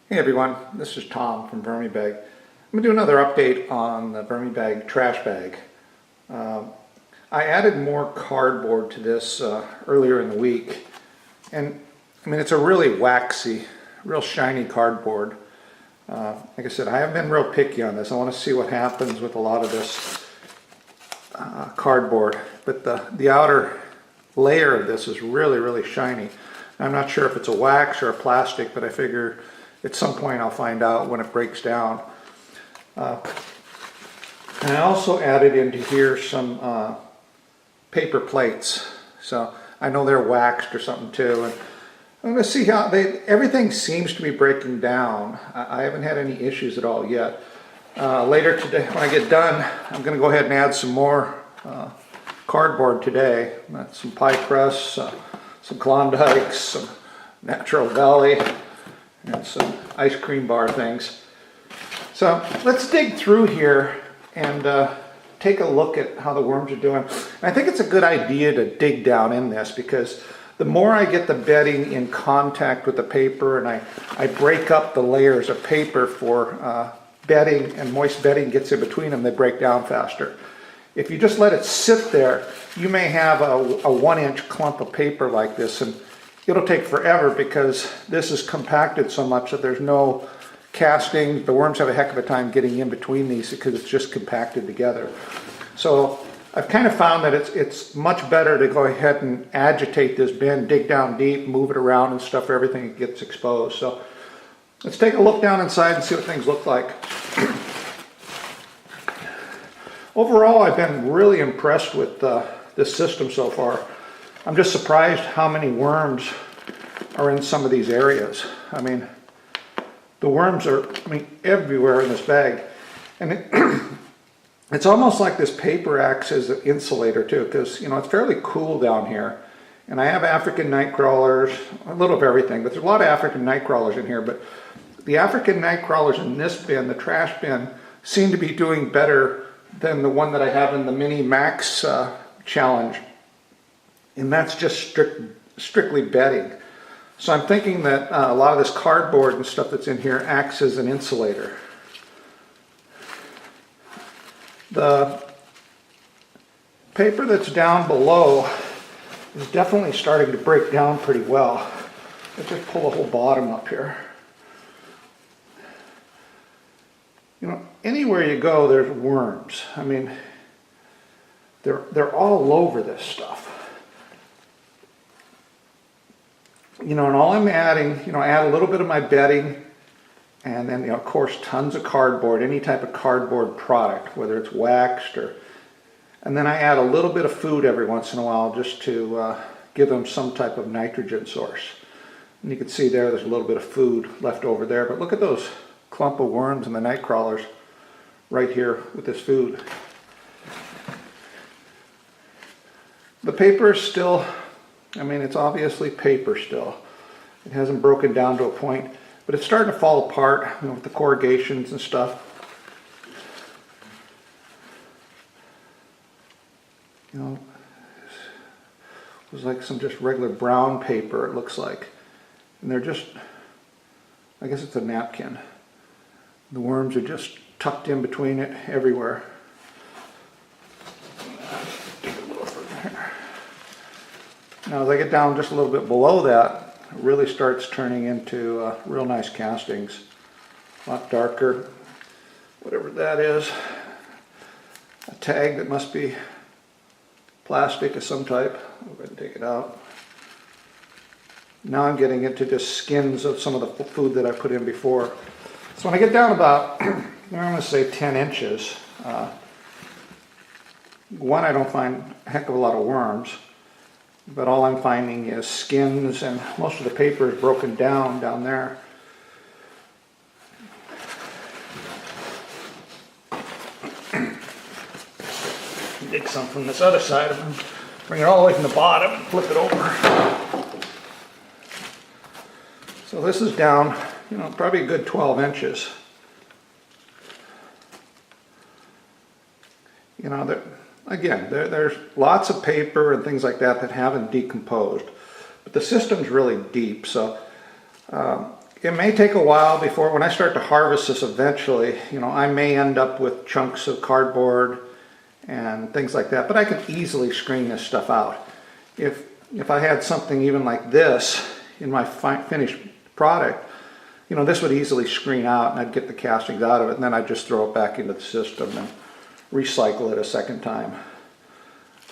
Hey everyone, this is Tom from VermiBag. I'm going to do another update on the VermiBag trash bag. I added more cardboard to this earlier in the week, and I mean it's a really waxy, real shiny cardboard. Like I said, I haven't been real picky on this. I want to see what happens with a lot of this cardboard, but the outer layer of this is really shiny. I'm not sure if it's a wax or a plastic, but I figure at some point I'll find out when it breaks down. And I also added into here some paper plates. So I know they're waxed or something too. And I'm going to see how everything seems to be breaking down. I haven't had any issues at all yet. Later today, when I get done, I'm going to go ahead and add some more cardboard today. Some pie crust, some Klondikes, some Natural Valley, and some ice cream bar things. So let's dig through here and take a look at how the worms are doing. And I think it's a good idea to dig down in this, because the more I get the bedding in contact with the paper and I break up the layers of paper for bedding, and moist bedding gets in between them, they break down faster. If you just let it sit there, you may have a 1-inch clump of paper like this, and it'll take forever because this is compacted so much that there's no casting. The worms have a heck of a time getting in between these because it's just compacted together. So I've kind of found that it's much better to go ahead and agitate this bin, dig down deep, move it around and stuff, everything gets exposed. So let's take a look down inside and see what things look like. Overall, I've been really impressed with this system so far. I'm just surprised how many worms are in some of these areas. I mean, the worms are everywhere in this bag. And it's almost like this paper acts as an insulator too, because it's fairly cool down here. And I have African night crawlers, a little of everything, but there's a lot of African night crawlers in here. But the African night crawlers in this bin, the trash bin, seem to be doing better than the one that I have in the Mini Max challenge. And that's just strictly bedding. So I'm thinking that a lot of this cardboard and stuff that's in here acts as an insulator. The paper that's down below is definitely starting to break down pretty well. Let's just pull the whole bottom up here. Anywhere you go, there's worms. I mean, they're all over this stuff. And all I'm adding, add a little bit of my bedding, and then, of course, tons of cardboard, any type of cardboard product, whether it's waxed and then I add a little bit of food every once in a while just to give them some type of nitrogen source. And you can see there's a little bit of food left over there, but look at those clump of worms and the night crawlers right here with this food. The paper is still, it's obviously paper still. It hasn't broken down to a point, but it's starting to fall apart with the corrugations and stuff. It was like some just regular brown paper, it looks like. And they're just, I guess it's a napkin. The worms are just tucked in between it everywhere. Now as I get down just a little bit below that, it really starts turning into real nice castings. A lot darker, whatever that is. A tag that must be plastic of some type. I'll go ahead and take it out. Now I'm getting into just skins of some of the food that I put in before. So when I get down about, I'm going to say 10 inches, one, I don't find a heck of a lot of worms. But all I'm finding is skins, and most of the paper is broken down there. Dig some from this other side of them, bring it all the way from the bottom and flip it over. So this is down, probably a good 12 inches. Again, there's lots of paper and things like that that haven't decomposed, but the system's really deep, so it may take a while before, when I start to harvest this eventually, you know, I may end up with chunks of cardboard and things like that, but I can easily screen this stuff out. If I had something even like this in my finished product, you know, this would easily screen out and I'd get the castings out of it, and then I'd just throw it back into the system and recycle it a second time.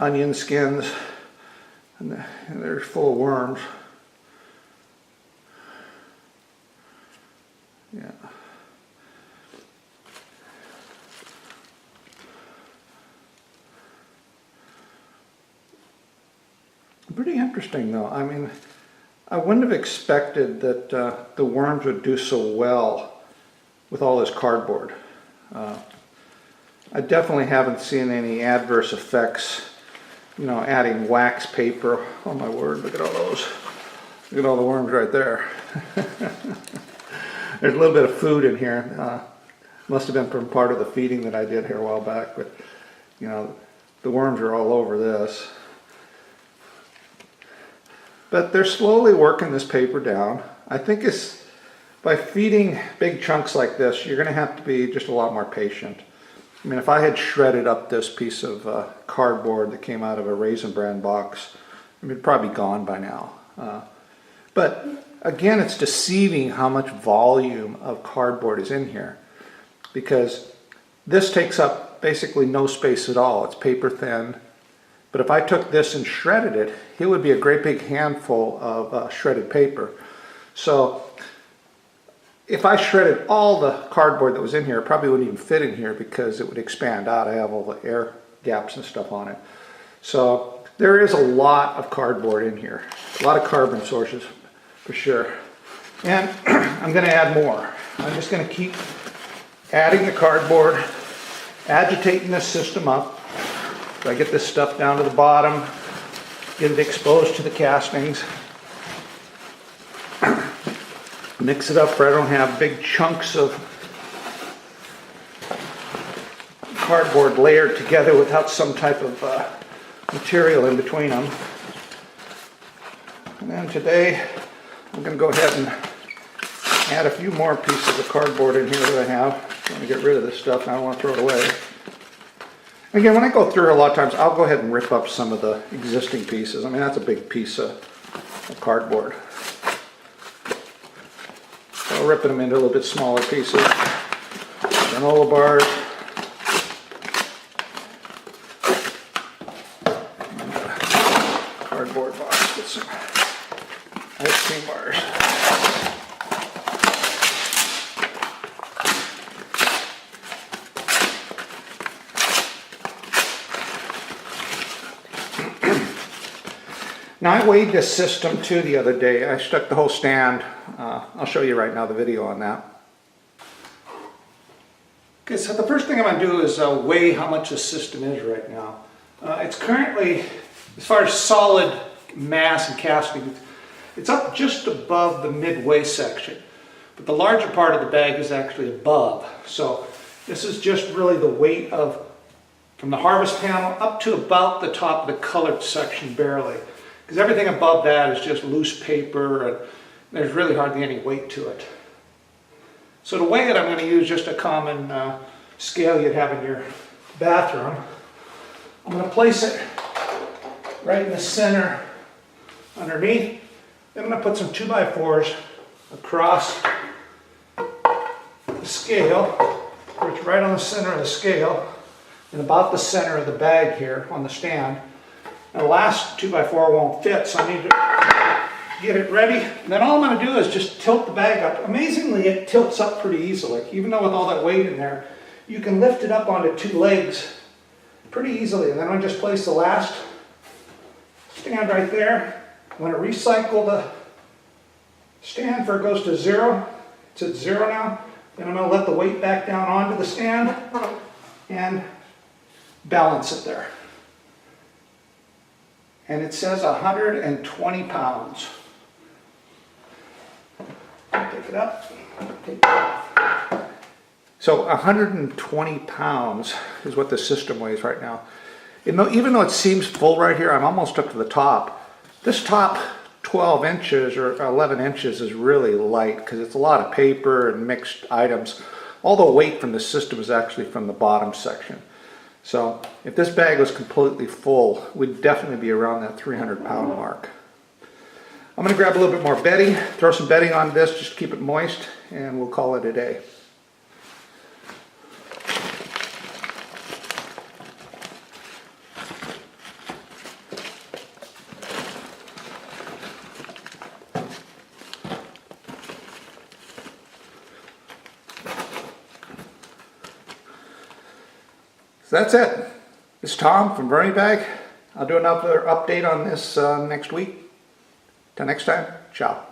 Onion skins, and they're full of worms. Yeah. Pretty interesting though. I mean, I wouldn't have expected that the worms would do so well with all this cardboard. I definitely haven't seen any adverse effects, you know, adding wax paper. Oh my word, look at all those. Look at all the worms right there. There's a little bit of food in here. Must have been from part of the feeding that I did here a while back, but you know, the worms are all over this. But they're slowly working this paper down. I think it's, by feeding big chunks like this, you're gonna have to be just a lot more patient. I mean, if I had shredded up this piece of cardboard that came out of a Raisin Bran box, I mean, it'd probably be gone by now. But again, it's deceiving how much volume of cardboard is in here, because this takes up basically no space at all. It's paper thin. But if I took this and shredded it, it would be a great big handful of shredded paper. So if I shredded all the cardboard that was in here, it probably wouldn't even fit in here because it would expand out. I have all the air gaps and stuff on it. So there is a lot of cardboard in here, a lot of carbon sources for sure. And I'm going to add more. I'm just going to keep adding the cardboard, agitating this system up. So I get this stuff down to the bottom, get it exposed to the castings, mix it up where I don't have big chunks of cardboard layered together without some type of material in between them. And then today I'm going to go ahead and add a few more pieces of cardboard in here that I have. I'm going to get rid of this stuff, and I don't want to throw it away. Again, when I go through a lot of times, I'll go ahead and rip up some of the existing pieces. I mean, that's a big piece of cardboard. So I'll rip them into a little bit smaller pieces. Granola bars. And a cardboard box with some ice cream bars. Now I weighed this system too the other day. I stuck the whole stand. I'll show you right now the video on that. Okay, so the first thing I'm going to do is weigh how much this system is right now. It's currently, as far as solid mass and casting, it's up just above the midway section. But the larger part of the bag is actually above. So this is just really the weight of, from the harvest panel up to about the top of the colored section barely. Because everything above that is just loose paper and there's really hardly any weight to it. So to weigh it, I'm going to use just a common scale you'd have in your bathroom. I'm going to place it right in the center underneath. Then I'm going to put some 2x4s across the scale, which is right on the center of the scale and about the center of the bag here on the stand. Now the last 2x4 won't fit, so I need to get it ready. And then all I'm going to do is just tilt the bag up. Amazingly, it tilts up pretty easily. Even though with all that weight in there, you can lift it up onto two legs pretty easily. And then I'll just place the last stand right there. I'm going to recycle the stand before it goes to 0. It's at 0 now. Then I'm going to let the weight back down onto the stand and balance it there. And it says 120 pounds. Pick it up, take it off. So 120 pounds is what the system weighs right now. Even though it seems full right here, I'm almost up to the top. This top 12 inches or 11 inches is really light because it's a lot of paper and mixed items. All the weight from the system is actually from the bottom section. So if this bag was completely full, we'd definitely be around that 300-pound mark. I'm going to grab a little bit more bedding, throw some bedding on this, just keep it moist, and we'll call it a day. So that's it. It's Tom from VermiBag. I'll do another update on this next week. Till next time, ciao.